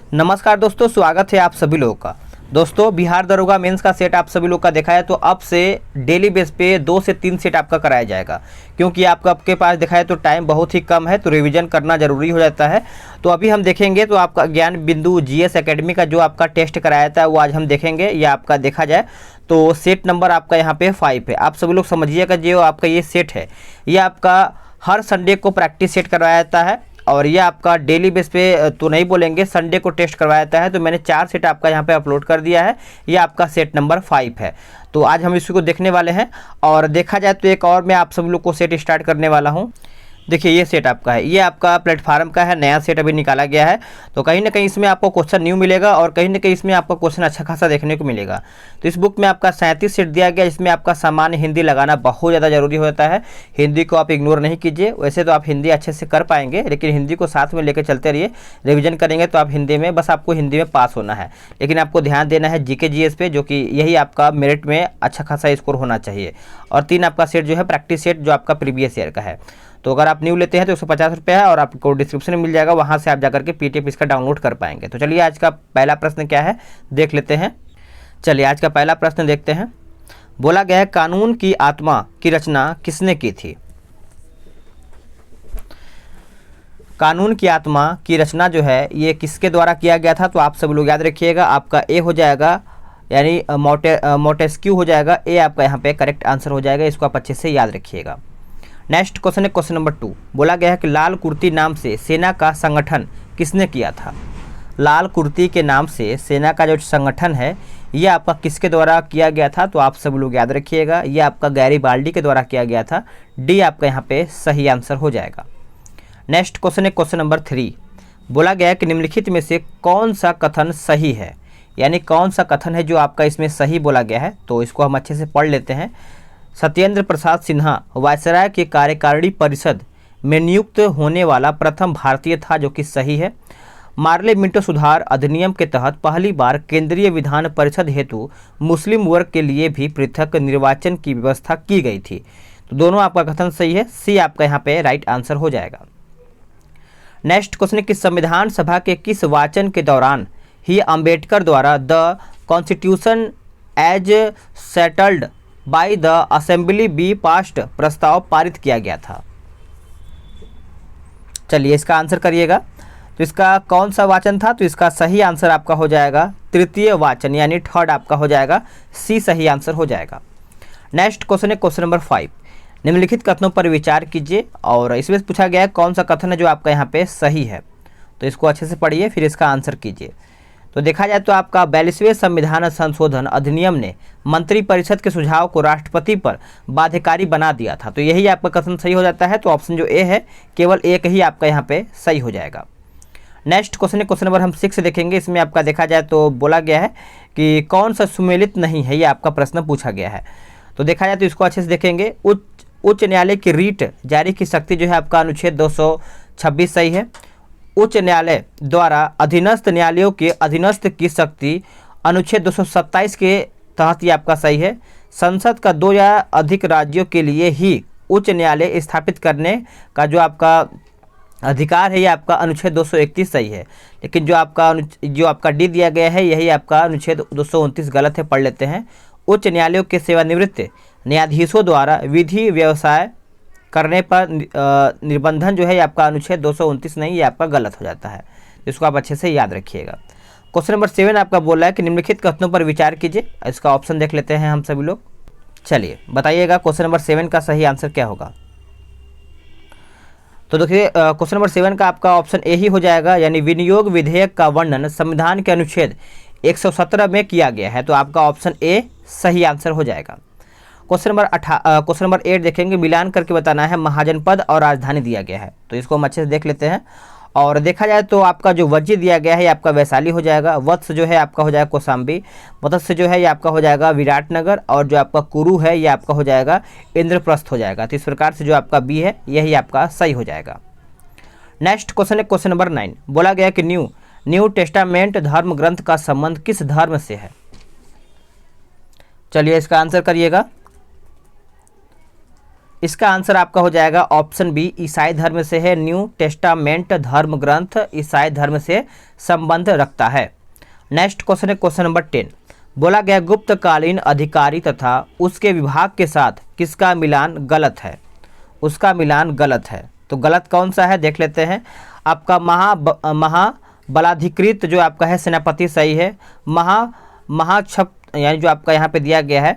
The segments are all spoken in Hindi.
नमस्कार दोस्तों, स्वागत है आप सभी लोगों का। दोस्तों, बिहार दरोगा मेंस का सेट आप सभी लोग का देखा है तो अब से डेली बेस पे 2 से 3 सेट आपका कराया जाएगा, क्योंकि आपके पास देखा है तो टाइम बहुत ही कम है, तो रिवीजन करना ज़रूरी हो जाता है। तो अभी हम देखेंगे तो आपका ज्ञान बिंदु जीएस एकेडमी का जो आपका टेस्ट कराया था वो आज हम देखेंगे। या आपका देखा जाए तो सेट नंबर आपका यहाँ पे 5 है। आप सभी लोग समझिएगा, जो आपका ये सेट है ये आपका हर संडे को प्रैक्टिस सेट करवाया जाता है, और ये आपका डेली बेस पे तो नहीं बोलेंगे, संडे को टेस्ट करवाया जाता है। तो मैंने 4 सेट आपका यहाँ पे अपलोड कर दिया है। ये आपका सेट नंबर 5 है। तो आज हम इसी को देखने वाले हैं। और देखा जाए तो एक और मैं आप सब लोग को सेट स्टार्ट करने वाला हूँ। देखिए, ये सेट आपका है, ये आपका प्लेटफार्म का है, नया सेट अभी निकाला गया है। तो कहीं ना कहीं इसमें आपको क्वेश्चन न्यू मिलेगा और कहीं ना कहीं इसमें आपको क्वेश्चन अच्छा खासा देखने को मिलेगा। तो इस बुक में आपका 37 सेट दिया गया, इसमें आपका सामान्य हिंदी लगाना बहुत ज़्यादा जरूरी होता है। हिंदी को आप इग्नोर नहीं कीजिए। वैसे तो आप हिंदी अच्छे से कर पाएंगे, लेकिन हिंदी को साथ में लेकर चलते रहिए। रिविजन करेंगे तो आप हिंदी में, बस आपको हिंदी में पास होना है, लेकिन आपको ध्यान देना है जीके जीएस पे, जो कि यही आपका मेरिट में अच्छा खासा स्कोर होना चाहिए। और 3 आपका सेट जो है प्रैक्टिस सेट, जो आपका प्रीवियस ईयर का है। तो अगर आप न्यू लेते हैं तो 150 रुपये है, और आपको डिस्क्रिप्शन में मिल जाएगा, वहाँ से आप जाकर के पीडीएफ इसका डाउनलोड कर पाएंगे। तो चलिए, आज का पहला प्रश्न क्या है देख लेते हैं। चलिए, आज का पहला प्रश्न देखते हैं। बोला गया है, कानून की आत्मा की रचना किसने की थी? कानून की आत्मा की रचना जो है ये किसके द्वारा किया गया था? तो आप सब लोग याद रखिएगा, आपका ए हो जाएगा, यानी मोटेस्क्यू हो जाएगा। ए आपका यहाँ पे करेक्ट आंसर हो जाएगा, इसको आप अच्छे से याद रखिएगा। नेक्स्ट क्वेश्चन है क्वेश्चन नंबर 2। बोला गया है कि लाल कुर्ती नाम से सेना का संगठन किसने किया था? लाल कुर्ती के नाम से सेना का जो संगठन है ये आपका किसके द्वारा किया गया था? तो आप सब लोग याद रखिएगा, ये आपका गैरीबाल्डी के द्वारा किया गया था। डी आपका यहाँ पे सही आंसर हो जाएगा। नेक्स्ट क्वेश्चन है क्वेश्चन नंबर 3। बोला गया है कि निम्नलिखित में से कौन सा कथन सही है, यानी कौन सा कथन है जो आपका इसमें सही बोला गया है? तो इसको हम अच्छे से पढ़ लेते हैं। सत्येंद्र प्रसाद सिन्हा वायसराय के कार्यकारिणी परिषद में नियुक्त होने वाला प्रथम भारतीय था, जो कि सही है। मार्ले मिंटो सुधार अधिनियम के तहत पहली बार केंद्रीय विधान परिषद हेतु मुस्लिम वर्ग के लिए भी पृथक निर्वाचन की व्यवस्था की गई थी। तो दोनों आपका कथन सही है। सी आपका यहाँ पे राइट आंसर हो जाएगा। नेक्स्ट क्वेश्चन है कि संविधान सभा के किस वाचन के दौरान ही अंबेडकर द्वारा the constitution as settled by the assembly be passed प्रस्ताव पारित किया गया था? चलिए, इसका आंसर करिएगा। तो इसका कौन सा वाचन था? तो इसका सही आंसर आपका हो जाएगा तृतीय वाचन, यानी थर्ड आपका हो जाएगा। सी सही आंसर हो जाएगा। नेक्स्ट क्वेश्चन है क्वेश्चन नंबर 5। निम्नलिखित कथनों पर विचार कीजिए, और इसमें पूछा गया है कौन सा कथन है जो आपका यहाँ पे सही है। तो इसको अच्छे से पढ़िए, फिर इसका आंसर कीजिए। तो देखा जाए तो आपका 42वें संविधान संशोधन अधिनियम ने मंत्रिपरिषद के सुझाव को राष्ट्रपति पर बाध्यकारी बना दिया था। तो यही आपका कथन सही हो जाता है। तो ऑप्शन जो ए है, केवल एक ही आपका यहाँ पे सही हो जाएगा। नेक्स्ट क्वेश्चन है क्वेश्चन नंबर हम 6 देखेंगे। इसमें आपका देखा जाए तो बोला गया है कि कौन सा सुमेलित नहीं है, ये आपका प्रश्न पूछा गया है। तो देखा जाए तो इसको अच्छे से देखेंगे। उच्च न्यायालय की रीट जारी की शक्ति जो है आपका अनुच्छेद 226 सही है। उच्च न्यायालय द्वारा अधीनस्थ न्यायालयों के अधीनस्थ की शक्ति अनुच्छेद 227 के तहत ये आपका सही है। संसद का 2 या अधिक राज्यों के लिए ही उच्च न्यायालय स्थापित करने का जो आपका अधिकार है ये आपका अनुच्छेद 231 सही है। लेकिन जो आपका डी दिया गया है यही आपका अनुच्छेद 229 गलत है। पढ़ लेते हैं। उच्च न्यायालयों के सेवानिवृत्त न्यायाधीशों द्वारा विधि व्यवसाय करने पर निबंधन जो है आपका अनुच्छेद 229 नहीं, ये आपका गलत हो जाता है। इसको आप अच्छे से याद रखिएगा। क्वेश्चन नंबर 7 आपका बोल रहा है कि निम्नलिखित कथनों पर विचार कीजिए। इसका ऑप्शन देख लेते हैं हम सभी लोग। चलिए, बताइएगा क्वेश्चन नंबर 7 का सही आंसर क्या होगा। तो देखिए, क्वेश्चन नंबर 7 का आपका ऑप्शन ए ही हो जाएगा, यानी विनियोग विधेयक का वर्णन संविधान के अनुच्छेद 117 में किया गया है। तो आपका ऑप्शन ए सही आंसर हो जाएगा। क्वेश्चन नंबर 8 देखेंगे। मिलान करके बताना है महाजनपद और राजधानी दिया गया है। तो इसको हम अच्छे से देख लेते हैं। और देखा जाए तो आपका जो वज्र दिया गया है ये आपका वैशाली हो जाएगा। वत्स जो है आपका हो जाएगा कौशाम्बी। मत्स्य जो है ये आपका हो जाएगा विराटनगर। और जो आपका कुरु है ये आपका हो जाएगा इंद्रप्रस्थ हो जाएगा। तो इस प्रकार से जो आपका बी है यही आपका सही हो जाएगा। नेक्स्ट क्वेश्चन है क्वेश्चन नंबर 9। बोला गया कि न्यू टेस्टामेंट धर्म ग्रंथ का संबंध किस धर्म से है? चलिए, इसका आंसर करिएगा। इसका आंसर आपका हो जाएगा ऑप्शन बी, ईसाई धर्म से है। न्यू टेस्टामेंट धर्म ग्रंथ ईसाई धर्म से संबंध रखता है। नेक्स्ट क्वेश्चन है क्वेश्चन नंबर 10। बोला गया गुप्तकालीन अधिकारी तथा उसके विभाग के साथ किसका मिलान गलत है? उसका मिलान गलत है, तो गलत कौन सा है देख लेते हैं। आपका महाबलाधिकृत जो आपका है सेनापति सही है। महाक्षप यानी जो आपका यहाँ पे दिया गया है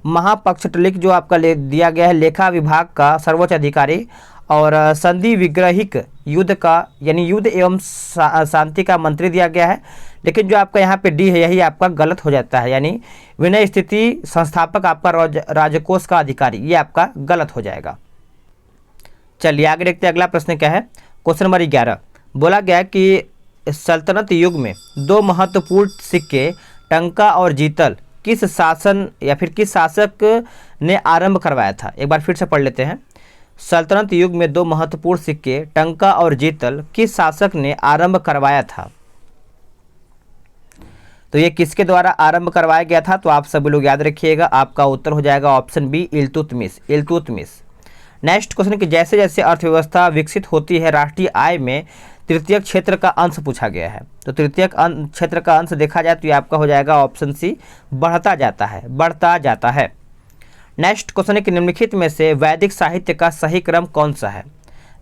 महापक्षटलिक जो आपका दिया गया है लेखा विभाग का सर्वोच्च अधिकारी, और संधि विग्रहिक युद्ध का यानी युद्ध एवं शांति का मंत्री दिया गया है। लेकिन जो आपका यहाँ पे डी है यही आपका गलत हो जाता है, यानी विनय स्थिति संस्थापक आपका राजकोष का अधिकारी, ये आपका गलत हो जाएगा। चलिए आगे देखते हैं अगला प्रश्न क्या है। Question number 11। बोला गया कि सल्तनत युग में दो महत्वपूर्ण सिक्के टंका और जीतल किस शासन या फिर किस शासक ने आरंभ करवाया था? एक बार फिर से पढ़ लेते हैं। सल्तनत युग में दो महत्वपूर्ण सिक्के टंका और जीतल किस शासक ने आरंभ करवाया था? तो ये किसके द्वारा आरंभ करवाया गया था? तो आप सभी लोग याद रखिएगा, आपका उत्तर हो जाएगा option B, Iltutmish. Next question कि जैसे जैसे अर्थव्यवस्था विकसित होती है राष्ट्रीय आय में तृतीयक क्षेत्र का अंश पूछा गया है। तो तृतीयक क्षेत्र का अंश देखा जाए तो ये आपका हो जाएगा ऑप्शन सी, बढ़ता जाता है। नेक्स्ट क्वेश्चन है कि निम्नलिखित में से वैदिक साहित्य का सही क्रम कौन सा है?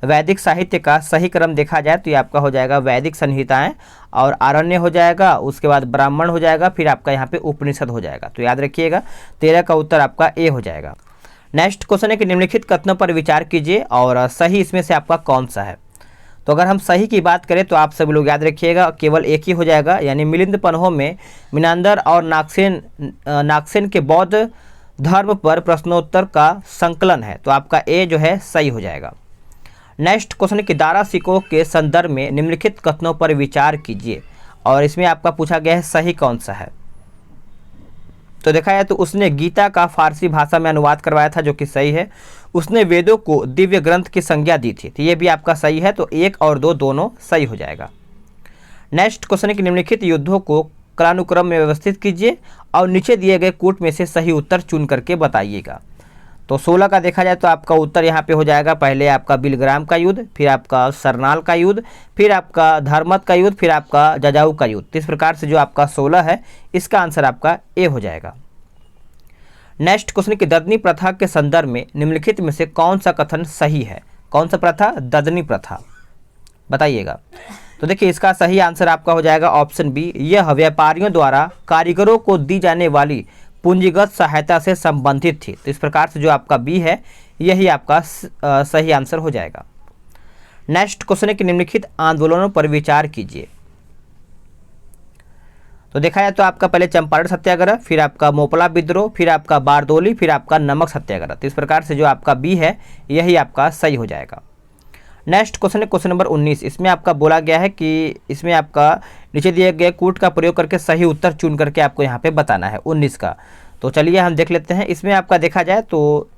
वैदिक साहित्य का सही क्रम देखा जाए तो ये आपका हो जाएगा वैदिक संहिताएं और आरण्य हो जाएगा, उसके बाद ब्राह्मण हो जाएगा, फिर आपका यहाँ पे उपनिषद हो जाएगा। तो याद रखिएगा 13 का उत्तर आपका ए हो जाएगा। नेक्स्ट क्वेश्चन है कि निम्नलिखित कथनों पर विचार कीजिए और सही इसमें से आपका कौन सा है? तो अगर हम सही की बात करें तो आप सभी लोग याद रखिएगा केवल एक ही हो जाएगा, यानी मिलिंद पन्हों में मिनांदर और नागसेन के बौद्ध धर्म पर प्रश्नोत्तर का संकलन है। तो आपका ए जो है सही हो जाएगा। नेक्स्ट क्वेश्चन है कि दारा सिकोह के संदर्भ में निम्नलिखित कथनों पर विचार कीजिए और इसमें आपका पूछा गया है सही कौन सा है? तो देखा जाए तो उसने गीता का फारसी भाषा में अनुवाद करवाया था, जो कि सही है। उसने वेदों को दिव्य ग्रंथ की संज्ञा दी थी, तो ये भी आपका सही है। तो 1 और 2 दोनों सही हो जाएगा। नेक्स्ट क्वेश्चन है कि निम्नलिखित युद्धों को कालानुक्रम में व्यवस्थित कीजिए और नीचे दिए गए कूट में से सही उत्तर चुन करके बताइएगा। तो 16 का देखा जाए तो आपका उत्तर यहाँ पे हो जाएगा, पहले आपका बिलग्राम का युद्ध, फिर आपका सरनाल का युद्ध, फिर आपका धर्मत का युद्ध, फिर आपका जजाऊ का युद्ध। तो इस प्रकार से जो आपका 16 है इसका आंसर आपका ए हो जाएगा। नेक्स्ट क्वेश्चन की ददनी प्रथा के संदर्भ में निम्नलिखित में से कौन सा कथन सही है? कौन सा प्रथा? ददनी प्रथा, बताइएगा। तो देखिए इसका सही आंसर आपका हो जाएगा ऑप्शन बी, यह व्यापारियों द्वारा कारीगरों को दी जाने वाली पूंजीगत सहायता से संबंधित थी। तो इस प्रकार से जो आपका बी है यही आपका सही आंसर हो जाएगा। नेक्स्ट क्वेश्चन है कि निम्नलिखित आंदोलनों पर विचार कीजिए। तो देखा जाए तो आपका पहले चंपारण सत्याग्रह, फिर आपका मोपला विद्रोह, फिर आपका बारदोली, फिर आपका नमक सत्याग्रह। तो इस प्रकार से जो आपका बी है यही आपका सही हो जाएगा। नेक्स्ट क्वेश्चन है क्वेश्चन नंबर 19। इसमें आपका बोला गया है कि इसमें आपका नीचे दिए गए कूट का प्रयोग करके सही उत्तर चुन करके आपको यहाँ पे बताना है 19 का। तो चलिए हम देख लेते हैं। इसमें आपका देखा जाए तो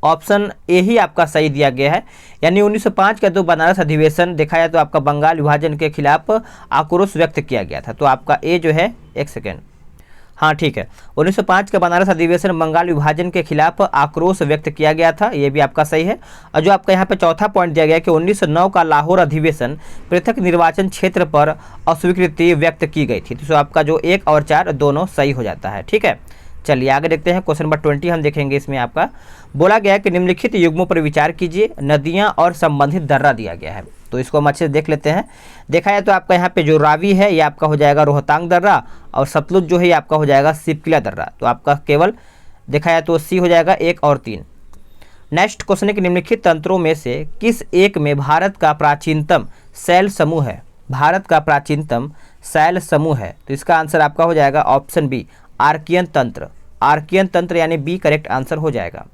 ऑप्शन ए ही आपका सही दिया गया है, यानी 1905 का जो बनारस अधिवेशन देखा जाए तो आपका बंगाल विभाजन के खिलाफ आक्रोश व्यक्त किया गया था। तो आपका ए जो है, एक सेकेंड, हाँ ठीक है, 1905 का बनारस अधिवेशन बंगाल विभाजन के खिलाफ आक्रोश व्यक्त किया गया था, ये भी आपका सही है। और जो आपका यहाँ पे चौथा पॉइंट दिया गया कि 1909 का लाहौर अधिवेशन पृथक निर्वाचन क्षेत्र पर अस्वीकृति व्यक्त की गई थी। तो आपका जो 1 और 4 दोनों सही हो जाता है। ठीक है, चलिए आगे देखते हैं। क्वेश्चन नंबर 20 हम देखेंगे। इसमें आपका बोला गया कि निम्नलिखित युग्मों पर विचार कीजिए, नदियाँ और संबंधित दर्रा दिया गया है। तो इसको हम अच्छे से देख लेते हैं। देखा जाए तो आपका यहाँ पे जो रावी है ये आपका हो जाएगा रोहतांग दर्रा, और सतलुज जो है ये आपका हो जाएगा शिवकिला दर्रा। तो आपका केवल देखा जाए तो सी हो जाएगा 1 और 3। नेक्स्ट क्वेश्चन है कि निम्नलिखित तंत्रों में से किस एक में भारत का प्राचीनतम शैल समूह है? भारत का प्राचीनतम शैल समूह है। तो इसका आंसर आपका हो जाएगा ऑप्शन बी, आर्कियन तंत्र। आर्कियन तंत्र यानी बी करेक्ट आंसर हो जाएगा।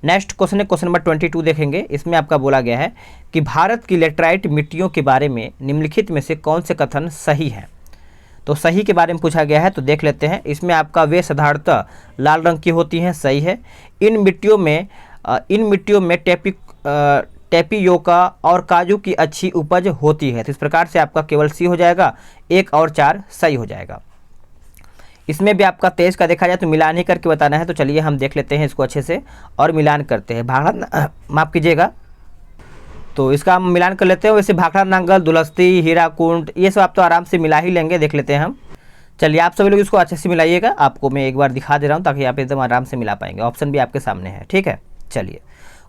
नेक्स्ट क्वेश्चन है क्वेश्चन नंबर 22 देखेंगे। इसमें आपका बोला गया है कि भारत की लेटराइट मिट्टियों के बारे में निम्नलिखित में से कौन से कथन सही हैं? तो सही के बारे में पूछा गया है, तो देख लेते हैं। इसमें आपका वे साधारणतः लाल रंग की होती हैं, सही है। इन मिट्टियों में टेपियोका और काजू की अच्छी उपज होती है। तो इस प्रकार से आपका केवल सी हो जाएगा, 1 और 4 सही हो जाएगा। इसमें भी आपका 23 का देखा जाए तो मिलान ही करके बताना है। तो चलिए हम देख लेते हैं इसको अच्छे से और मिलान करते हैं। भाखड़ा माफ़ कीजिएगा, तो इसका हम मिलान कर लेते हैं। वैसे भाखड़ा नांगल, दुलस्ती, हीराकुंड ये सब आप तो आराम से मिला ही लेंगे, देख लेते हैं हम। चलिए आप सभी लोग इसको अच्छे से मिलाइएगा, आपको मैं एक बार दिखा दे रहा हूँ ताकि आप एकदम आराम से मिला पाएंगे। ऑप्शन भी आपके सामने है, ठीक है। चलिए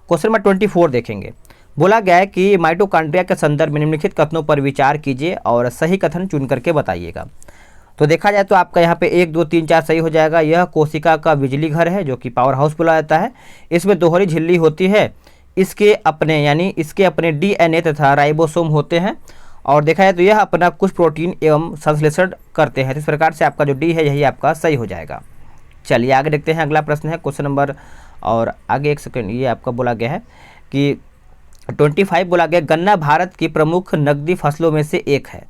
क्वेश्चन नंबर 24 देखेंगे। बोला गया है कि माइटोकॉन्ड्रिया के संदर्भ में निम्नलिखित कथनों पर विचार कीजिए और सही कथन चुन करके बताइएगा। तो देखा जाए तो आपका यहाँ पे 1 2 3 4 सही हो जाएगा। यह कोशिका का बिजली घर है जो कि पावर हाउस बोला जाता है। इसमें दोहरी झिल्ली होती है। इसके अपने DNA तथा राइबोसोम होते हैं। और देखा जाए तो यह अपना कुछ प्रोटीन एवं संश्लेषण करते हैं। तो इस प्रकार से आपका जो डी है यही आपका सही हो जाएगा। चलिए आगे देखते हैं। अगला प्रश्न है क्वेश्चन नंबर, और आगे एक सेकंड, ये आपका बोला गया है कि 25 बोला गया, गन्ना भारत की प्रमुख नकदी फसलों में से एक है।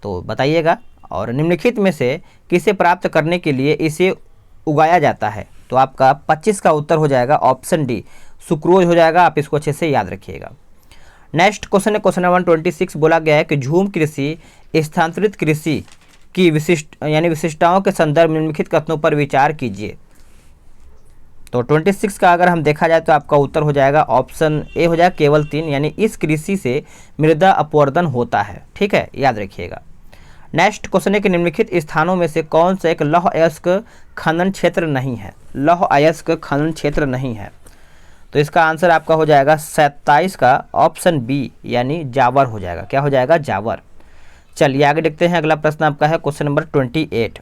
तो बताइएगा, और निम्नलिखित में से किसे प्राप्त करने के लिए इसे उगाया जाता है। तो आपका 25 का उत्तर हो जाएगा ऑप्शन डी, सुक्रोज हो जाएगा। आप इसको अच्छे से याद रखिएगा। नेक्स्ट क्वेश्चन है क्वेश्चन नंबर 26। बोला गया है कि झूम कृषि स्थानांतरित कृषि की विशिष्टताओं के संदर्भ में निम्नलिखित कथनों पर विचार कीजिए। तो 26 का अगर हम देखा जाए तो आपका उत्तर हो जाएगा ऑप्शन ए हो जाएगा, केवल 3, यानी इस कृषि से मृदा अपवर्तन होता है, ठीक है, याद रखिएगा। नेक्स्ट क्वेश्चन है कि निम्नलिखित स्थानों में से कौन सा एक लौह अयस्क खनन क्षेत्र नहीं है। लौह अयस्क खनन क्षेत्र नहीं है, तो इसका आंसर आपका हो जाएगा 27 का ऑप्शन बी, यानी जावर हो जाएगा। क्या हो जाएगा? जावर। चलिए आगे देखते हैं। अगला प्रश्न आपका है क्वेश्चन नंबर 28।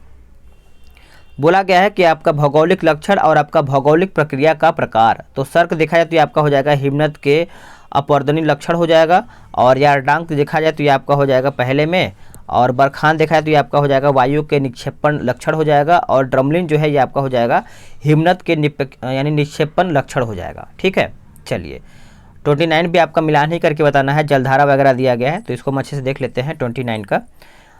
बोला गया है कि आपका भौगोलिक लक्षण और आपका भौगोलिक प्रक्रिया का प्रकार। तो सर्क देखा जाए तो ये आपका हो जाएगा हिमनद के अपवर्तनीय लक्षण हो जाएगा। और यारडांग देखा जाए तो ये आपका हो जाएगा पहले में। और बरखान देखा जाए तो ये आपका हो जाएगा वायु के निक्षेपण लक्षण हो जाएगा। और ड्रमलिन जो है ये आपका हो जाएगा हिमनद के निक्षेपण लक्षण हो जाएगा, ठीक है। चलिए 29 भी आपका मिलान ही करके बताना है, जलधारा वगैरह दिया गया है, तो इसको हम अच्छे से देख लेते हैं 29 का।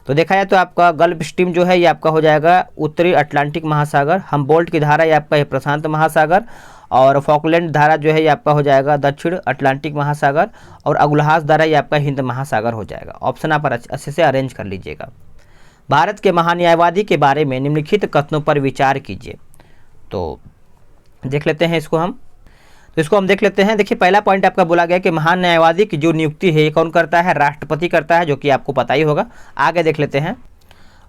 तो देखा जाए तो आपका गल्फ स्ट्रीम जो है ये आपका हो जाएगा उत्तरी अटलांटिक महासागर। हमबोल्ट की धारा ये आपका है प्रशांत महासागर। और फॉकलैंड धारा जो है ये आपका हो जाएगा दक्षिण अटलांटिक महासागर। और अगुलहास धारा ये आपका हिंद महासागर हो जाएगा। ऑप्शन आप अच्छे से अरेंज कर लीजिएगा। भारत के महान्यायवादी के बारे में निम्नलिखित कथनों पर विचार कीजिए। तो देख लेते हैं इसको हम। तो इसको हम देख लेते हैं। देखिए पहला पॉइंट आपका बोला गया कि महान न्यायवादी की जो नियुक्ति है ये कौन करता है? राष्ट्रपति करता है, जो कि आपको पता ही होगा। आगे देख लेते हैं।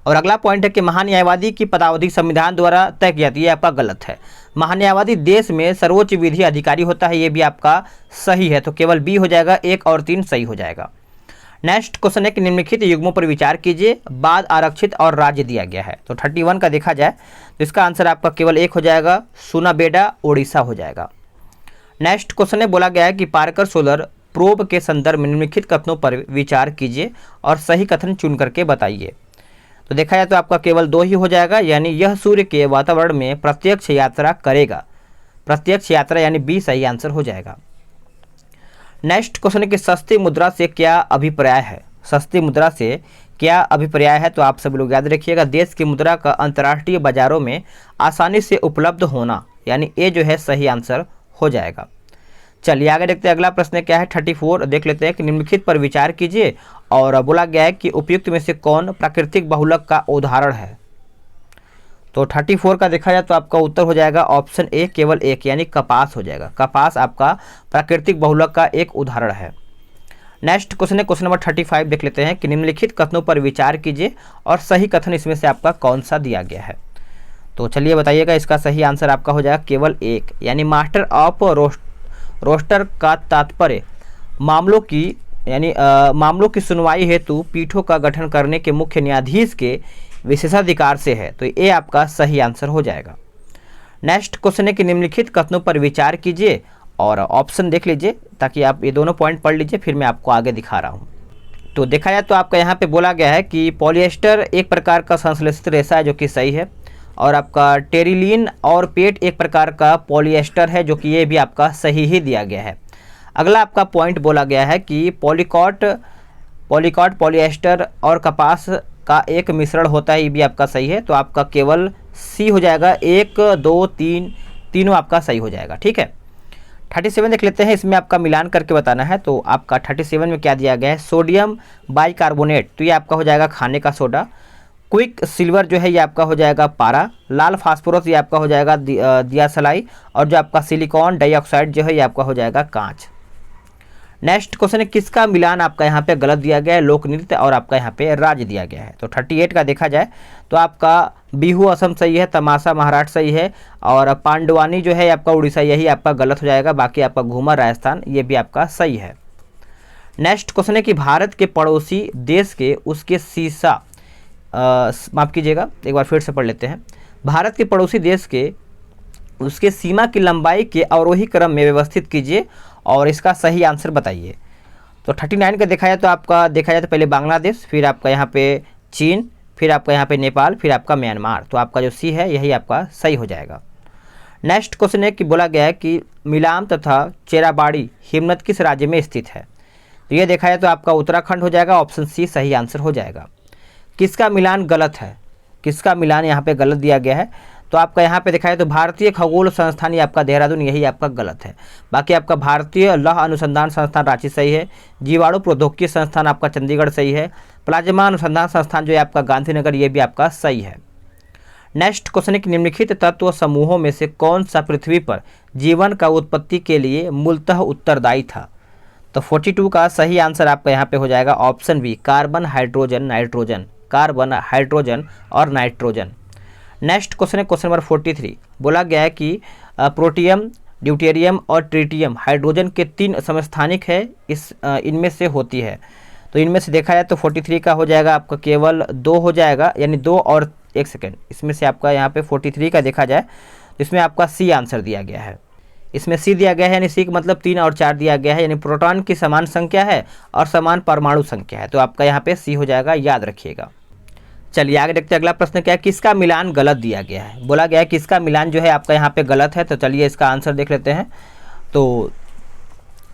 और अगला पॉइंट है कि महान न्यायवादी की पदावधि संविधान द्वारा तय की जाती है। ये आपका गलत है। महान न्यायवादी देश में सर्वोच्च विधि अधिकारी होता है, ये भी आपका सही है। तो केवल बी हो जाएगा, 1 और 3 सही हो जाएगा। नेक्स्ट क्वेश्चन है कि निम्नलिखित युग्मों पर विचार कीजिए। बाद आरक्षित और राज्य दिया गया है। तो 31 का देखा जाए तो इसका आंसर आपका केवल 1 हो जाएगा, सुनाबेडा ओडिशा हो जाएगा। नेक्स्ट क्वेश्चन है बोला गया है कि पार्कर सोलर प्रोब के संदर्भ में निम्नलिखित कथनों पर विचार कीजिए और सही कथन चुन करके बताइए। तो देखा जाए तो आपका केवल 2 ही हो जाएगा, यानी यह सूर्य के वातावरण में प्रत्यक्ष यात्रा करेगा। प्रत्यक्ष यात्रा यानी बी सही आंसर हो जाएगा। नेक्स्ट क्वेश्चन है कि सस्ती मुद्रा से क्या अभिप्राय है? सस्ती मुद्रा से क्या अभिप्राय है? तो आप सभी लोग याद रखिएगा, देश की मुद्रा का अंतर्राष्ट्रीय बाजारों में आसानी से उपलब्ध होना, यानी ए जो है सही आंसर हो जाएगा। चलिए आगे देखते हैं। अगला प्रश्न क्या है 34, देख लेते हैं कि निम्नलिखित पर विचार कीजिए। और बोला गया है कि उपयुक्त में से कौन प्राकृतिक बहुलक का उदाहरण है। तो 34 का देखा जाए तो आपका उत्तर हो जाएगा ऑप्शन ए, केवल 1, यानी कपास हो जाएगा। कपास आपका प्राकृतिक बहुलक का एक उदाहरण है। नेक्स्ट क्वेश्चन है क्वेश्चन नंबर 35, देख लेते हैं कि निम्नलिखित कथनों पर विचार कीजिए और सही कथन इसमें से आपका कौन सा दिया गया है। तो चलिए बताइएगा, इसका सही आंसर आपका हो जाएगा केवल 1, यानी मास्टर ऑफ रोस्टर का तात्पर्य मामलों की सुनवाई हेतु पीठों का गठन करने के मुख्य न्यायाधीश के विशेषाधिकार से है। तो ये आपका सही आंसर हो जाएगा। नेक्स्ट क्वेश्चन है कि निम्नलिखित कथनों पर विचार कीजिए और ऑप्शन देख लीजिए ताकि आप ये दोनों पॉइंट पढ़ लीजिए, फिर मैं आपको आगे दिखा रहा हूँ। तो देखा जाए तो आपका यहाँ पे बोला गया है कि पॉलिएस्टर एक प्रकार का संश्लेषित रेशा है, जो कि सही है। और आपका टेरिलीन और पेट एक प्रकार का पॉलिएस्टर है, जो कि ये भी आपका सही ही दिया गया है। अगला आपका पॉइंट बोला गया है कि पॉलीकॉट पॉलिएस्टर और कपास का एक मिश्रण होता है, ये भी आपका सही है। तो आपका केवल सी हो जाएगा, 1 2 3 तीनों आपका सही हो जाएगा, ठीक है। 37 देख लेते हैं, इसमें आपका मिलान करके बताना है। तो आपका 37 में क्या दिया गया है? सोडियम बाइकार्बोनेट, तो ये आपका हो जाएगा खाने का सोडा। क्विक सिल्वर जो है ये आपका हो जाएगा पारा, लाल फास्फोरस ये आपका हो जाएगा दियासलाई, और जो आपका सिलिकॉन डाइऑक्साइड जो है ये आपका हो जाएगा कांच। नेक्स्ट क्वेश्चन है किसका मिलान आपका यहाँ पे गलत दिया गया है, लोक नृत्य और आपका यहाँ पे राज्य दिया गया है। तो 38 का देखा जाए तो आपका बिहू असम सही है, तमाशा महाराष्ट्र सही है, और पांडवानी जो है आपका उड़ीसा, यही आपका गलत हो जाएगा। बाकी आपका घूमर राजस्थान ये भी आपका सही है। नेक्स्ट क्वेश्चन है कि भारत के पड़ोसी देश के उसके सीसा माफ़ कीजिएगा, एक बार फिर से पढ़ लेते हैं। भारत के पड़ोसी देश के उसके सीमा की लंबाई के अवरोही क्रम में व्यवस्थित कीजिए और इसका सही आंसर बताइए। तो 39 का देखा जाए तो आपका देखा जाए तो पहले बांग्लादेश, फिर आपका यहाँ पे चीन, फिर आपका यहाँ पे नेपाल, फिर आपका म्यांमार। तो आपका जो सी है यही आपका सही हो जाएगा। नेक्स्ट क्वेश्चन है कि बोला गया है कि मिलाम तथा चेराबाड़ी हिमनद किस राज्य में स्थित है। तो ये देखा जाए तो आपका उत्तराखंड हो जाएगा, ऑप्शन सी सही आंसर हो जाएगा। किसका मिलान गलत है, किसका मिलान यहाँ पे गलत दिया गया है, तो आपका यहाँ पे देखा है तो भारतीय खगोल संस्थान ये आपका देहरादून, यही आपका गलत है। बाकी आपका भारतीय लौह अनुसंधान संस्थान रांची सही है, जीवाणु प्रौद्योगिकी संस्थान आपका चंडीगढ़ सही है, प्लाज्मा अनुसंधान संस्थान जो है आपका गांधीनगर, ये भी आपका सही है। नेक्स्ट क्वेश्चन है कि निम्नलिखित तत्व समूहों में से कौन सा पृथ्वी पर जीवन का उत्पत्ति के लिए मूलतः उत्तरदायी था। तो 42 का सही आंसर आपका यहाँ पे हो जाएगा option B, carbon hydrogen nitrogen, carbon hydrogen और नाइट्रोजन। नेक्स्ट क्वेश्चन है क्वेश्चन नंबर 43, बोला गया है कि प्रोटियम, ड्यूटेरियम और ट्रिटियम हाइड्रोजन के 3 समस्थानिक है, इनमें से होती है। तो इनमें से देखा जाए तो 43 का हो जाएगा आपका केवल 2 हो जाएगा, यानी 2 और 1 सेकेंड, इसमें से आपका यहाँ पे 43 का देखा जाए तो इसमें आपका सी आंसर दिया गया है। इसमें सी दिया गया है, यानी सी का मतलब 3 और 4 दिया गया है, यानी प्रोटॉन की समान संख्या है और समान परमाणु संख्या है। तो आपका यहाँ पे सी हो जाएगा, याद रखिएगा। चलिए आगे देखते हैं। अगला प्रश्न क्या है, किसका मिलान गलत दिया गया है। बोला गया है किसका मिलान जो है आपका यहाँ पे गलत है। तो चलिए इसका आंसर देख लेते हैं। तो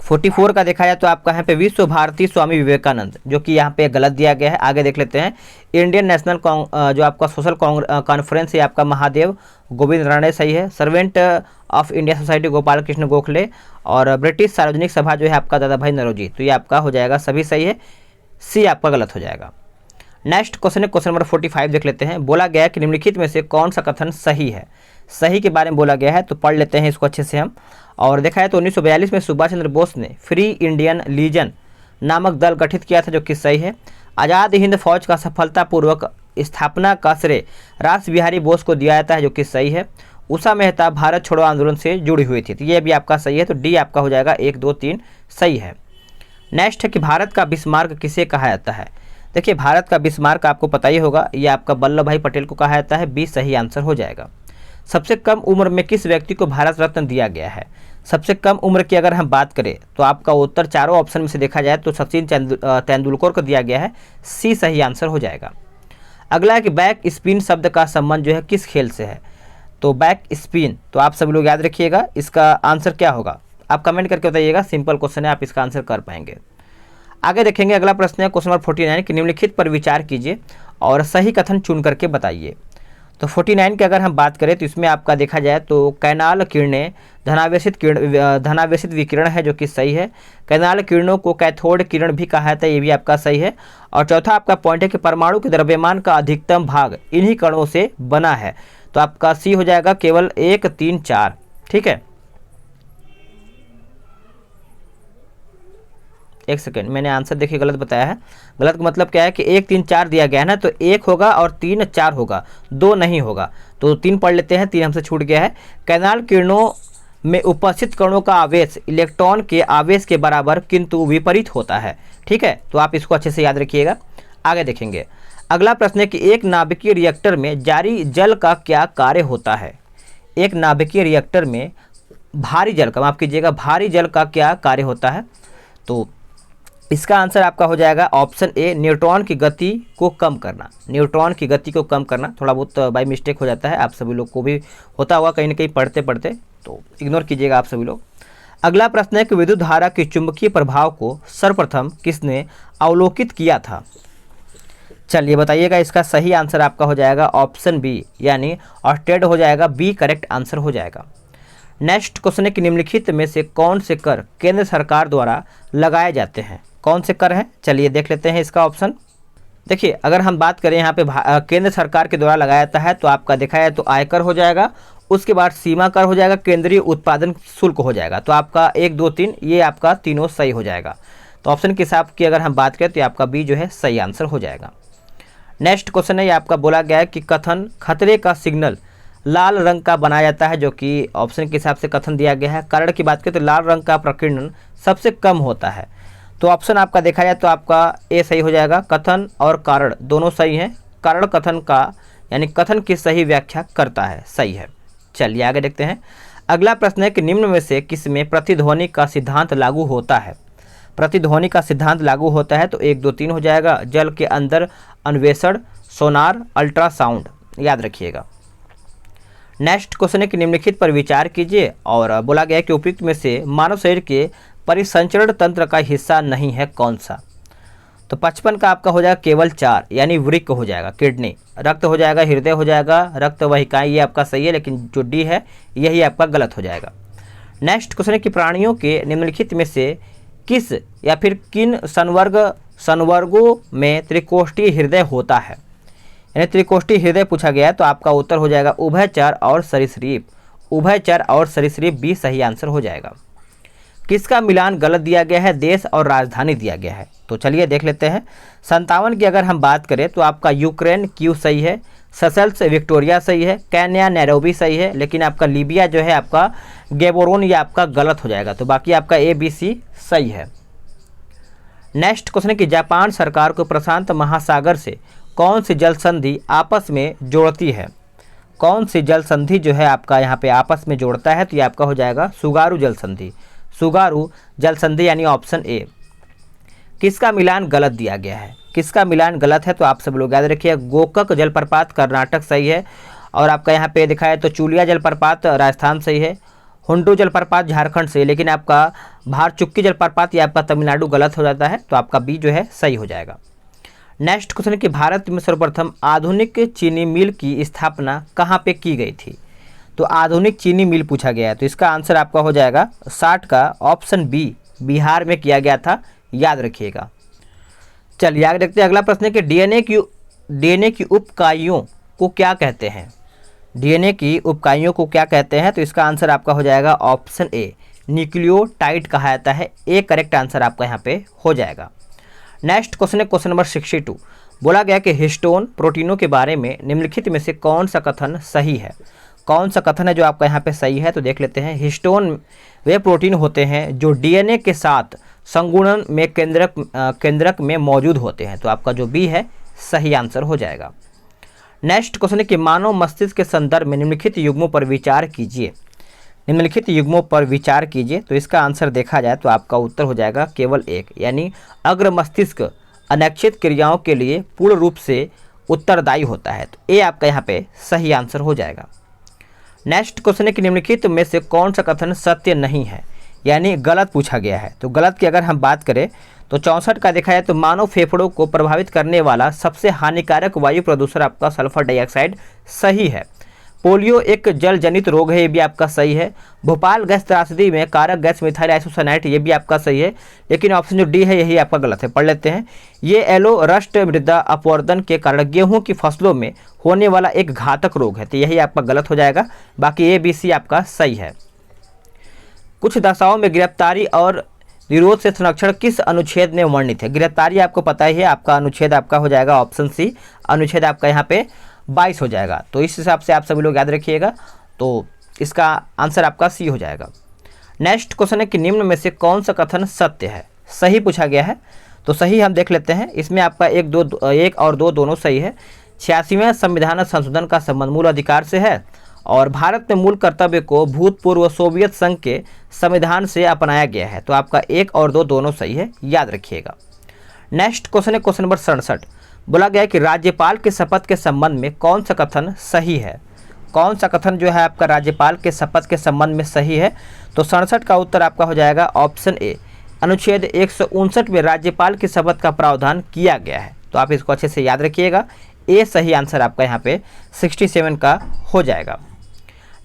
44 का देखा जाए तो आपका यहाँ पे विश्व भारती स्वामी विवेकानंद, जो कि यहाँ पे गलत दिया गया है। आगे देख लेते हैं। इंडियन नेशनल जो आपका सोशल कॉन्फ्रेंस है आपका महादेव गोविंद राणे सही है। Servant of India society Gopal Krishna Gokhale, और ब्रिटिश सार्वजनिक सभा जो है आपका दादा भाई नौरोजी। तो ये आपका हो जाएगा सभी सही है, सी आपका गलत हो जाएगा। नेक्स्ट क्वेश्चन है क्वेश्चन नंबर 45 देख लेते हैं। बोला गया है कि निम्नलिखित में से कौन सा कथन सही है। सही के बारे में बोला गया है, तो पढ़ लेते हैं इसको अच्छे से हम। और देखा है तो 1942 में सुभाष चंद्र बोस ने फ्री इंडियन लीजन नामक दल गठित किया था, जो कि सही है। आज़ाद हिंद फौज का सफलतापूर्वक स्थापना का श्रेय रास बिहारी बोस को दिया जाता है, जो कि सही है। उषा मेहता भारत छोड़ो आंदोलन से जुड़ी हुई थी, तो ये भी आपका सही है। तो डी आपका हो जाएगा 1, 2, 3 सही है। नेक्स्ट है कि भारत का बिस्मार्क किसे कहा जाता है। देखिए भारत का बिस्मार्क आपको पता ही होगा, ये आपका वल्लभ भाई पटेल को कहा जाता है, बी सही आंसर हो जाएगा। सबसे कम उम्र में किस व्यक्ति को भारत रत्न दिया गया है। सबसे कम उम्र की अगर हम बात करें तो आपका उत्तर चारों ऑप्शन में से देखा जाए तो सचिन तेंदुलकर को दिया गया है, सी सही आंसर हो जाएगा। अगला है कि बैक स्पिन शब्द का संबंध जो है किस खेल से है। तो बैक स्पिन, तो आप सभी लोग याद रखिएगा इसका आंसर क्या होगा, आप कमेंट करके बताइएगा। सिंपल क्वेश्चन है, आप इसका आंसर कर पाएंगे। आगे देखेंगे। अगला प्रश्न है क्वेश्चन नंबर 49 कि निम्नलिखित पर विचार कीजिए और सही कथन चुन करके बताइए। तो 49 की अगर हम बात करें तो इसमें आपका देखा जाए तो कैनाल किरणें धनावेशित विकिरण है, जो कि सही है। कैनाल किरणों को कैथोड किरण भी कहा जाता है, ये भी आपका सही है। और चौथा आपका पॉइंट है कि परमाणु के द्रव्यमान का अधिकतम भाग इन्हीं कणों से बना है, तो आपका सी हो जाएगा केवल 1, 3, 4। ठीक है, 1 सेकेंड, मैंने आंसर देखिए गलत बताया है। गलत का मतलब क्या है कि 1, 3, 4 दिया गया है ना, तो 1 होगा और 3, 4 होगा, 2 नहीं होगा। तो 3 पढ़ लेते हैं, 3 हमसे छूट गया है। कैनाल किरणों में उपस्थित कणों का आवेश इलेक्ट्रॉन के आवेश के बराबर किंतु विपरीत होता है। ठीक है, तो आप इसको अच्छे से याद रखिएगा। आगे देखेंगे। अगला प्रश्न है कि एक नाभिकीय रिएक्टर में जारी जल का क्या कार्य होता है। एक नाभिकीय रिएक्टर में भारी जल का, माफ कीजिएगा, भारी जल का क्या कार्य होता है। तो इसका आंसर आपका हो जाएगा ऑप्शन ए, न्यूट्रॉन की गति को कम करना। न्यूट्रॉन की गति को कम करना, थोड़ा बहुत बाई मिस्टेक हो जाता है, आप सभी लोग को भी होता हुआ कहीं ना कहीं पढ़ते पढ़ते, तो इग्नोर कीजिएगा आप सभी लोग। अगला प्रश्न है कि विद्युत धारा के चुंबकीय प्रभाव को सर्वप्रथम किसने अवलोकित किया था। चलिए बताइएगा, इसका सही आंसर आपका हो जाएगा ऑप्शन बी, यानी ऑर्स्टेड हो जाएगा, बी करेक्ट आंसर हो जाएगा। नेक्स्ट क्वेश्चन है कि निम्नलिखित में से कौन से कर केंद्र सरकार द्वारा लगाए जाते हैं। कौन से कर हैं, चलिए देख लेते हैं इसका ऑप्शन। देखिए अगर हम बात करें यहाँ पे केंद्र सरकार के द्वारा लगाया जाता है तो आपका देखा जाए तो आयकर हो जाएगा, उसके बाद सीमा कर हो जाएगा, केंद्रीय उत्पादन शुल्क हो जाएगा। तो आपका 1 2 3 ये आपका तीनों सही हो जाएगा। तो ऑप्शन के हिसाब की अगर हम बात करें तो आपका बी जो है सही आंसर हो जाएगा। नेक्स्ट क्वेश्चन है, ये आपका बोला गया है कि कथन खतरे का सिग्नल लाल रंग का बनाया जाता है, जो कि ऑप्शन के हिसाब से कथन दिया गया है। कारण की बात करें तो लाल रंग का प्रकीर्णन सबसे कम होता है। तो ऑप्शन आपका देखा जाए तो आपका ए सही हो जाएगा। कथन और कारण दोनों सही हैं। कारण कथन का यानी कथन की सही व्याख्या करता है, सही है। चलिए आगे देखते हैं। अगला प्रश्न है कि निम्न में से किस में प्रतिध्वनि का सिद्धांत लागू होता है। प्रतिध्वनि का सिद्धांत लागू होता है तो 1 2 3 हो जाएगा। जल के अंदर अन्वेषण, सोनार, अल्ट्रासाउंड, याद रखिएगा। नेक्स्ट क्वेश्चन है कि निम्नलिखित पर विचार कीजिए और बोला गया है कि उपयुक्त में से मानव शरीर के परिसंचरण तंत्र का हिस्सा नहीं है कौन सा। तो 55 का आपका हो जाएगा केवल 4 यानी वृक्क हो जाएगा, किडनी। रक्त हो जाएगा, हृदय हो जाएगा, रक्त वाहिकाएं, ये आपका सही है, लेकिन जो डी है यही आपका गलत हो जाएगा। नेक्स्ट क्वेश्चन है कि प्राणियों के निम्नलिखित में से किस या फिर किन संवर्गों में त्रिकोष्ठीय हृदय होता है। यानी त्रिकोष्ठीय हृदय पूछा गया है तो आपका उत्तर हो जाएगा उभयचर और सरीसृप। उभयचर और सरीसृप भी सही आंसर हो जाएगा। किसका मिलान गलत दिया गया है, देश और राजधानी दिया गया है। तो चलिए देख लेते हैं। 57 की अगर हम बात करें तो आपका यूक्रेन क्यू सही है, ससेल्स विक्टोरिया सही है, केन्या नैरोबी सही है, लेकिन आपका लीबिया जो है आपका गैबोरोन ये आपका गलत हो जाएगा। तो बाकी आपका ए बी सी सही है। नेक्स्ट क्वेश्चन है कि जापान सरकार को प्रशांत महासागर से कौन सी जल संधि आपस में जोड़ती है। कौन सी जल संधि जो है आपका यहाँ पे आपस में जोड़ता है, तो ये आपका हो जाएगा सुगारू जल संधि। सुगारू जल संधि यानी ऑप्शन ए। किसका मिलान गलत दिया गया है, किसका मिलान गलत है, तो आप सब लोग याद रखिए। गोकक जलप्रपात कर्नाटक सही है, और आपका यहाँ पे दिखाया तो चूलिया जलप्रपात राजस्थान सही है, हुंडू जलप्रपात झारखंड से, लेकिन आपका भारचुक्की जलप्रपात ये आपका तमिलनाडु गलत हो जाता है। तो आपका बी जो है सही हो जाएगा। नेक्स्ट क्वेश्चन है कि भारत में सर्वप्रथम आधुनिक चीनी मिल की स्थापना कहाँ पे की गई थी। तो आधुनिक चीनी मिल पूछा गया है तो इसका आंसर आपका हो जाएगा 60 का ऑप्शन बी, बिहार में किया गया था, याद रखिएगा। चलिए आगे देखते हैं। अगला प्रश्न है कि डीएनए की उपइकाइयों को क्या कहते हैं। डीएनए की उपइकाइयों को क्या कहते हैं, तो इसका आंसर आपका हो जाएगा ऑप्शन ए, न्यूक्लियोटाइड कहा जाता है। ए करेक्ट आंसर आपका यहाँ पे हो जाएगा। नेक्स्ट क्वेश्चन है क्वेश्चन नंबर 62। बोला गया कि हिस्टोन प्रोटीनों के बारे में निम्नलिखित में से कौन सा कथन सही है। कौन सा कथन है जो आपका यहाँ पे सही है, तो देख लेते हैं। हिस्टोन वे प्रोटीन होते हैं जो डीएनए के साथ संगुणन में केंद्रक में मौजूद होते हैं। तो आपका जो बी है सही आंसर हो जाएगा। नेक्स्ट क्वेश्चन है कि मानव मस्तिष्क के संदर्भ में निम्नलिखित युग्मों पर विचार कीजिए। निम्नलिखित युग्मों पर विचार कीजिए, तो इसका आंसर देखा जाए तो आपका उत्तर हो जाएगा केवल एक, यानी अग्र मस्तिष्क अनैच्छिक क्रियाओं के लिए पूर्ण रूप से उत्तरदायी होता है। तो ए आपका यहाँ पे सही आंसर हो जाएगा। नेक्स्ट क्वेश्चन है कि निम्नलिखित में से कौन सा कथन सत्य नहीं है, यानी गलत पूछा गया है। तो गलत की अगर हम बात करें तो 64 का देखा जाए तो मानव फेफड़ों को प्रभावित करने वाला सबसे हानिकारक वायु प्रदूषण आपका सल्फर डाइऑक्साइड सही है। पोलियो एक जल जनित रोग है, ये भी आपका सही है। भोपाल गैस त्रासदी में कारक गैस मिथाइल आइसोसाइनेट, ये भी आपका सही है, लेकिन ऑप्शन जो डी है यही आपका गलत है। पढ़ लेते हैं। ये एलो रस्ट मृदा अपवर्तन के कारण गेहूं की फसलों में होने वाला एक घातक रोग है, तो यही आपका गलत हो जाएगा। बाकी ए बी सी आपका सही है। कुछ दशाओं में गिरफ्तारी और विरोध से संरक्षण किस अनुच्छेद में वर्णित है। गिरफ्तारी आपको पता ही है, आपका अनुच्छेद आपका हो जाएगा ऑप्शन सी, अनुच्छेद आपका यहाँ पे 22 हो जाएगा। तो इस हिसाब से आप सभी लोग याद रखिएगा, तो इसका आंसर आपका सी हो जाएगा। नेक्स्ट क्वेश्चन है कि निम्न में से कौन सा कथन सत्य है, सही पूछा गया है। तो सही हम देख लेते हैं। इसमें आपका एक और दो दोनों सही है। 86वें संविधान संशोधन का संबंध मूल अधिकार से है, और भारत में मूल कर्तव्य को भूतपूर्व सोवियत संघ के संविधान से अपनाया गया है। तो आपका एक और दो दोनों सही है, याद रखिएगा। नेक्स्ट क्वेश्चन है क्वेश्चन नंबर 67। बोला गया है कि राज्यपाल के शपथ के संबंध में कौन सा कथन सही है। कौन सा कथन जो है आपका राज्यपाल के शपथ के संबंध में सही है, तो 67 का उत्तर आपका हो जाएगा ऑप्शन ए, अनुच्छेद 159 में राज्यपाल की शपथ का प्रावधान किया गया है। तो आप इसको अच्छे से याद रखिएगा। ए सही आंसर आपका यहाँ पे 67 का हो जाएगा।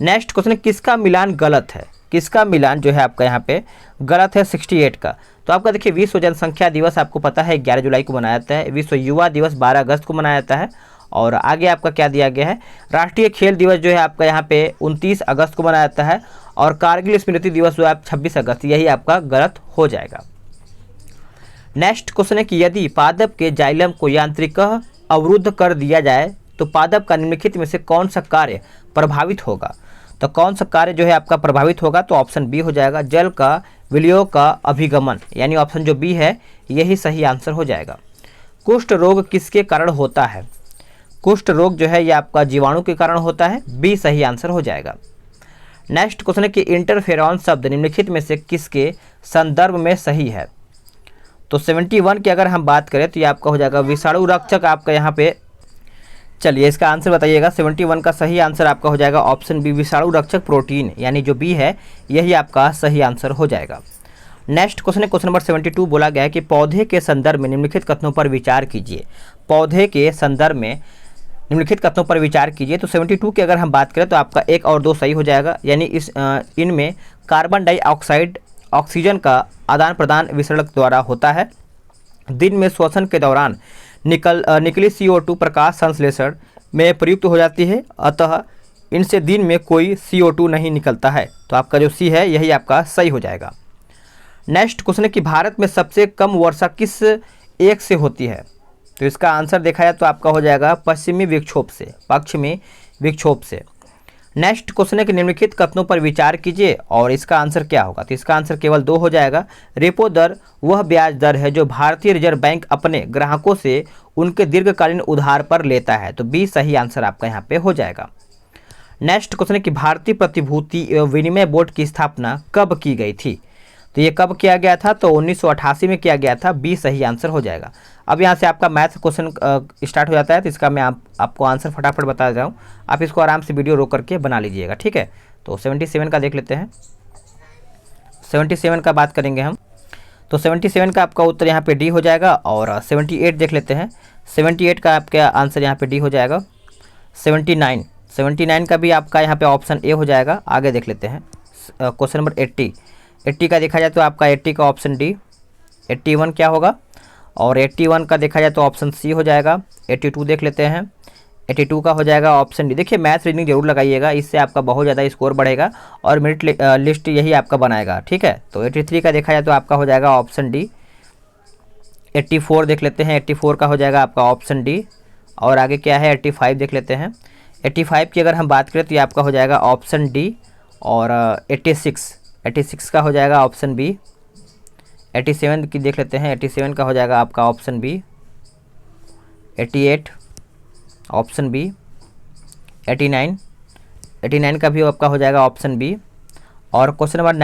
नेक्स्ट क्वेश्चन, किसका मिलान गलत है। किसका मिलान जो है आपका यहाँ पे गलत है 68 का। तो आपका देखिए विश्व जनसंख्या दिवस आपको पता है 11 जुलाई को मनाया जाता है, विश्व युवा दिवस 12 अगस्त को मनाया जाता है, और आगे आपका क्या दिया गया है, राष्ट्रीय खेल दिवस जो है आपका यहाँ पे 29 अगस्त को मनाया जाता है, और कारगिल स्मृति दिवस जो है 26 अगस्त, यही आपका गलत हो जाएगा। नेक्स्ट क्वेश्चन है कि यदि पादप के जाइलम को यांत्रिकः अवरुद्ध कर दिया जाए तो पादप का निम्नलिखित में से कौन सा कार्य प्रभावित होगा। तो कौन सा कार्य जो है आपका प्रभावित होगा, तो ऑप्शन बी हो जाएगा, जल का विलय का अभिगमन, यानी ऑप्शन जो बी है यही सही आंसर हो जाएगा। कुष्ठ रोग किसके कारण होता है, कुष्ठ रोग जो है ये आपका जीवाणु के कारण होता है, बी सही आंसर हो जाएगा। नेक्स्ट क्वेश्चन है कि इंटरफेरॉन शब्द निम्नलिखित में से किसके संदर्भ में सही है। तो 71 की अगर हम बात करें तो ये आपका हो जाएगा विषाणु रक्षक, आपका यहाँ पे, चलिए इसका आंसर बताइएगा। 71 का सही आंसर आपका हो जाएगा ऑप्शन बी, विषाणु रक्षक प्रोटीन, यानी जो बी है यही आपका सही आंसर हो जाएगा। नेक्स्ट क्वेश्चन है क्वेश्चन नंबर 72, बोला गया है कि पौधे के संदर्भ में निम्नलिखित कथनों पर विचार कीजिए। पौधे के संदर्भ में निम्नलिखित कथनों पर विचार कीजिए। तो 72 की अगर हम बात करें तो आपका 1 और 2 सही हो जाएगा, यानी इनमें कार्बन डाइऑक्साइड ऑक्सीजन का आदान प्रदान विसर्जन द्वारा होता है। दिन में श्वसन के दौरान निकली CO2 प्रकाश संश्लेषण में प्रयुक्त हो जाती है, अतः इनसे दिन में कोई CO2 नहीं निकलता है। तो आपका जो सी है यही आपका सही हो जाएगा। नेक्स्ट क्वेश्चन है कि भारत में सबसे कम वर्षा किस एक से होती है। तो इसका आंसर देखा जाए तो आपका हो जाएगा पश्चिमी विक्षोभ से, पश्चिमी विक्षोभ से। नेक्स्ट क्वेश्चन है कि निम्नलिखित कथनों पर विचार कीजिए और इसका आंसर क्या होगा। तो इसका आंसर केवल 2 हो जाएगा। रेपो दर वह ब्याज दर है जो भारतीय रिजर्व बैंक अपने ग्राहकों से उनके दीर्घकालीन उधार पर लेता है। तो बी सही आंसर आपका यहाँ पे हो जाएगा। नेक्स्ट क्वेश्चन है कि भारतीय प्रतिभूति एवं विनिमय बोर्ड की स्थापना कब की गई थी। तो ये कब किया गया था, तो 1988 में किया गया था, बी सही आंसर हो जाएगा। अब यहाँ से आपका मैथ क्वेश्चन स्टार्ट हो जाता है, तो इसका मैं आपको आंसर फटाफट बता रहा हूँ, आप इसको आराम से वीडियो रोक करके बना लीजिएगा, ठीक है। तो 77 का देख लेते हैं। 77 का बात करेंगे हम, तो 77 का आपका उत्तर यहाँ पे डी हो जाएगा। और 78 देख लेते हैं। 78 का आपका आंसर यहाँ पे डी हो जाएगा। 79 का भी आपका यहाँ पे ऑप्शन ए हो जाएगा। आगे देख लेते हैं क्वेश्चन नंबर 80 का देखा जाए तो आपका 80 का ऑप्शन डी। 81 क्या होगा, और 81 का देखा जाए तो ऑप्शन सी हो जाएगा। 82 देख लेते हैं। 82 का हो जाएगा ऑप्शन डी। देखिए मैथ रीजनिंग जरूर लगाइएगा, इससे आपका बहुत ज़्यादा स्कोर बढ़ेगा और मेरिट लिस्ट यही आपका बनाएगा, ठीक है। तो 83 का देखा जाए तो आपका हो जाएगा ऑप्शन डी। 84 देख लेते हैं। 84 का हो जाएगा आपका ऑप्शन डी। और आगे क्या है, 85 देख लेते हैं। 85 की अगर हम बात करें तो ये आपका हो जाएगा ऑप्शन डी। और 86 का हो जाएगा ऑप्शन बी। 87 की देख लेते हैं। 87 का हो जाएगा आपका ऑप्शन बी। 88 option B. 89 का भी आपका हो जाएगा ऑप्शन बी। और क्वेश्चन नंबर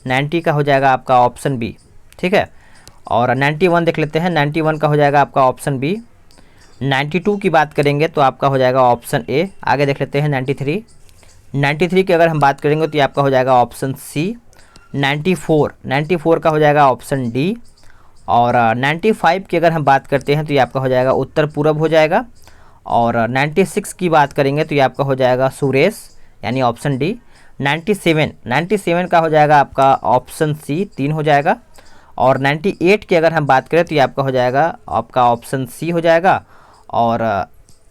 90 का हो जाएगा आपका ऑप्शन बी, ठीक है। और 91 देख लेते हैं। 91 का हो जाएगा आपका ऑप्शन बी। 92 की बात करेंगे तो आपका हो जाएगा ऑप्शन ए। आगे देख लेते हैं 93 की अगर हम बात करेंगे तो ये आपका हो जाएगा ऑप्शन सी। 94 का हो जाएगा ऑप्शन डी। और 95 की अगर हम बात करते हैं तो ये आपका हो जाएगा उत्तर पूरब हो जाएगा। और 96 की बात करेंगे तो ये आपका हो जाएगा सुरेश, यानी ऑप्शन डी। 97 का हो जाएगा आपका ऑप्शन सी, 3 हो जाएगा। और 98 की अगर हम बात करें तो ये आपका हो जाएगा आपका ऑप्शन सी हो जाएगा। और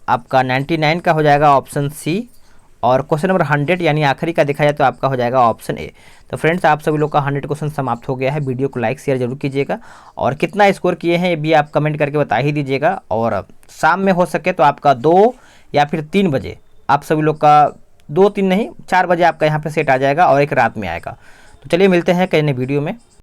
आपका 99 का हो जाएगा ऑप्शन सी। और क्वेश्चन नंबर 100 यानी आखिरी का देखा जाए तो आपका हो जाएगा ऑप्शन ए। तो फ्रेंड्स आप सभी लोग का 100 क्वेश्चन समाप्त हो गया है। वीडियो को लाइक शेयर जरूर कीजिएगा और कितना स्कोर किए हैं ये भी आप कमेंट करके बता ही दीजिएगा। और शाम में हो सके तो आपका 2 या फिर 3 बजे आप सभी लोग का 2-3 नहीं 4 बजे आपका यहाँ पे सेट आ जाएगा और एक रात में आएगा। तो चलिए मिलते हैं कई नए वीडियो में।